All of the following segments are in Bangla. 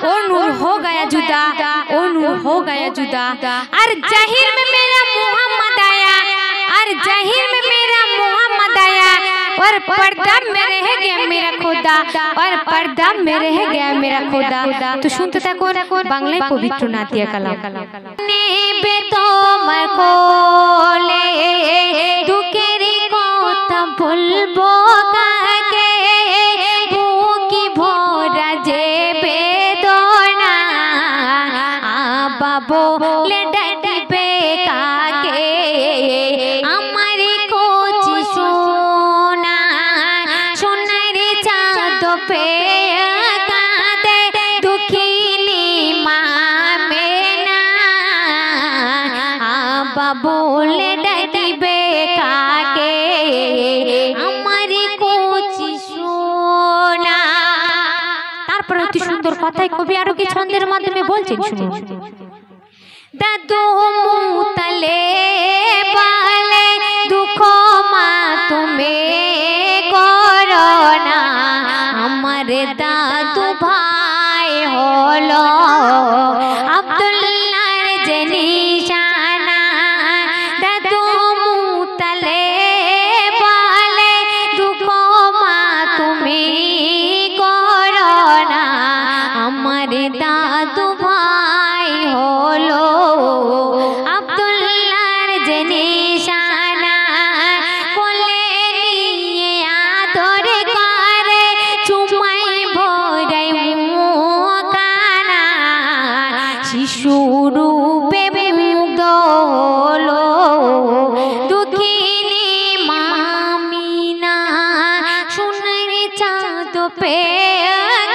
ओ नूर हो गया जुदा, ओ नूर हो गया जुदा। और जाहिर में मेरा मोहम्मद आया, और जाहिर में मेरा मोहम्मद आया, और पर्दा में रह गया मेरा खुदा, और पर्दा में रह गया मेरा खुदा। तो শুনতে থাকুন বাংলায় পবিত্র নাতিয়া কালাম। নেবে তোমার কোলে দুঃখের কথা বলবো কাকে, বুকি ভরা যে বেদনা আবা বলে ডাকবে কাকে, আমার কচি সোনা সোনার চাঁদ পেয়ে কাঁদে দুঃখিনী মা মেনা, আবা বলে ডাকবে কাকে, আমার কচি সোনা। তারপর অতি সুন্দর কথায় কবি আরো কি ছন্দের মাধ্যমে বলছেন, শুনুন। দাদু মুতালে বলে দুঃখ মা তুমি করো না, আমার দাদু ভাই হলো আব্দুল্লাহর যে নিশানা। দাদু মুতালে বলে দুঃখ মা তুমি করো না, আমার দাদু ভাই হলো আব্দুল্লাহর যে নিশানা। কোলে নিয়ে আদর করে চুমাই ভরাই মুখানা, শিশুরূপে মুগ্ধ হলো দুঃখিনী মামিনা, সোনার চাঁদ পেয়ে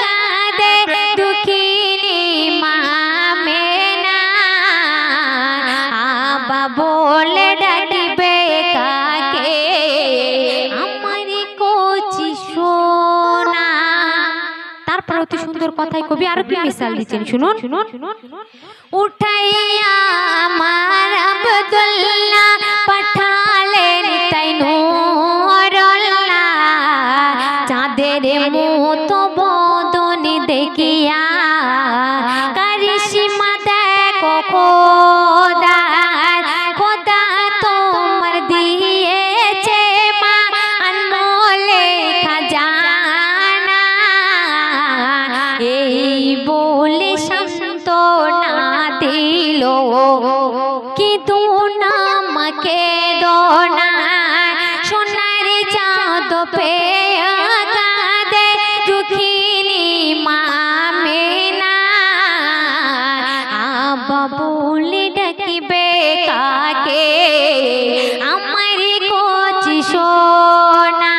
কাঁদে দুঃখিনী মামেনা, আবা বলে ডাকবে কাকে, আমার কচি সোনা। তারপর অতি সুন্দর কথায় কবি আরো কি মিসাল দিচ্ছেন, শুনুন। উঠাইয়া আমার আব্দুল্লাহ পাঠালেন তাই নূরুল্লাহ, চাঁদের মতো বদন দেখিয়া কারিশমা দেখো খোদা, খোদা তোমার দিয়েছে মা আনমোলে খাজানা, এই বলে সান্ত্বনা দিল কিন্তু নামকে দোনা, সোনার চাঁদ পেয়ে কাঁদে দুঃখিনী মা মেনা, আবা বলে ডাকবে কাকে, আমার কচি সোনা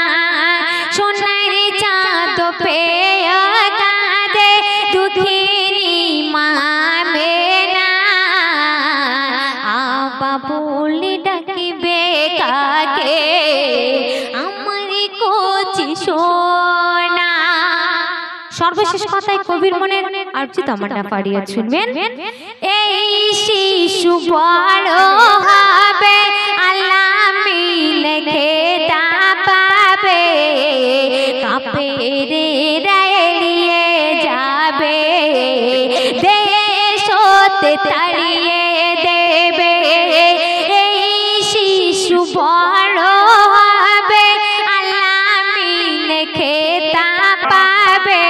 সোনার চাঁদ পেয়ে কাঁদে দুঃখিনী মা মেনা, আবা বলে ডাকবে কাকে, আমার কচি সোনা। সর্বশেষ কথায় কবির মনের আরজি তামান্না পাড়িয়ে শুনবেন। এই শিশু বড় হবে আল্লাহ মিলে খেতা পাবে, কাপে রে এড়িয়ে যাবে, দেশ হতে তাড়িয়ে দেবে। এই শিশু বড় হবে আল্লাহ মিলে খেতা পাবে,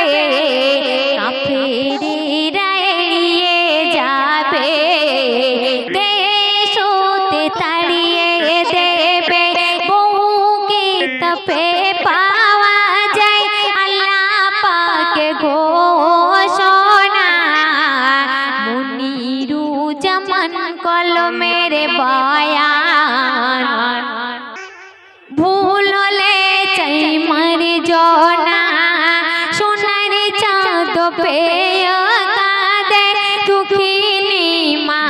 কাপে রে এড়িয়ে যাবে, দেশ হতে তাড়িয়ে দেবে। বউকে তপে পাওয়া যায় আল্লাহ পাকে ঘোষণা, মুনিরুজ্জামান কলমের বয়ান, ভুল হলে চাই মারি জনা, সোনার চাঁদ পেয়ে কাঁদে দুঃখিনী মা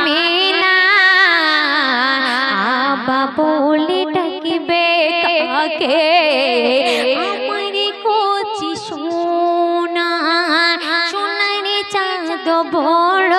মেনা, আবা বলে ডাকবে কাকে, আমার কচি সোনা সোনার চাঁদ বড়